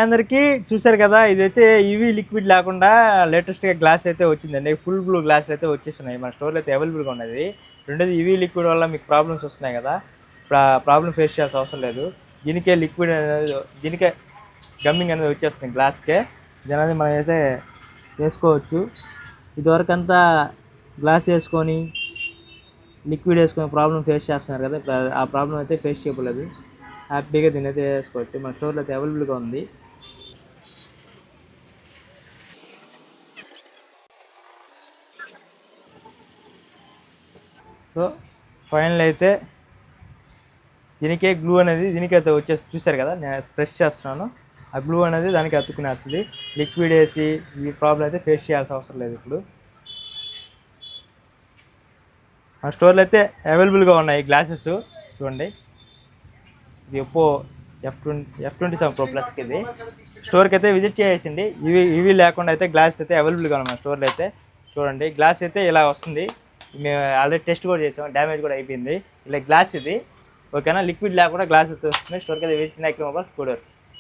అందరికీ చూసారు కదా, ఇదైతే ఈవీ లిక్విడ్ లేకుండా లేటెస్ట్గా గ్లాస్ అయితే వచ్చిందండి. ఫుల్ బ్లూ గ్లాసులు అయితే వచ్చేస్తున్నాయి మన స్టోర్లో అయితే అవైలబుల్గా ఉన్నది. రెండోది ఈవీ లిక్విడ్ వల్ల మీకు ప్రాబ్లమ్స్ వస్తున్నాయి కదా, ప్రాబ్లమ్ ఫేస్ చేయాల్సిన అవసరం లేదు. దీనికే లిక్విడ్ అనేది, దీనికే గమ్మింగ్ అనేది వచ్చేస్తుంది గ్లాస్కే. ఇది అనేది మనం వేసుకోవచ్చు. ఇదివరకు అంతా గ్లాస్ వేసుకొని లిక్విడ్ వేసుకొని ప్రాబ్లం ఫేస్ చేస్తున్నారు కదా, ఇప్పుడు ఆ ప్రాబ్లం అయితే ఫేస్ చేయలేదు. హ్యాపీగా దీని అయితే వేసుకోవచ్చు. మన స్టోర్లో అయితే అవైలబుల్గా ఉంది. సో ఫైనల్ అయితే దీనికే గ్లూ అనేది దీనికైతే వచ్చేసి చూసారు కదా, నేను ప్రెస్ చేస్తున్నాను. ఆ గ్లూ అనేది దానికి అతుక్కునేస్తుంది. లిక్విడ్ వేసి ఈ ప్రాబ్లం అయితే ఫేస్ చేయాల్సిన అవసరం లేదు. ఇప్పుడు మన స్టోర్లో అయితే అవైలబుల్గా ఉన్నాయి గ్లాసెస్. చూడండి, ఇది ఒప్పో F27 Pro Plusకి ఇది స్టోర్కి అయితే విజిట్ చేసేసిండి. ఇవి లేకుండా అయితే గ్లాస్ అయితే అవైలబుల్గా ఉన్నాయి మన స్టోర్లో అయితే. చూడండి, గ్లాస్ అయితే ఇలా వస్తుంది. మేము ఆల్రెడీ టెస్ట్ కూడా చేసాం, డ్యామేజ్ కూడా అయిపోయింది. ఇలా గ్లాస్ ఇది ఓకేనా. లిక్విడ్ లేకుండా గ్లాస్ అయితే వస్తుంది. స్టోర్కి అయితే విజిట్ మొబైల్స్ కూడా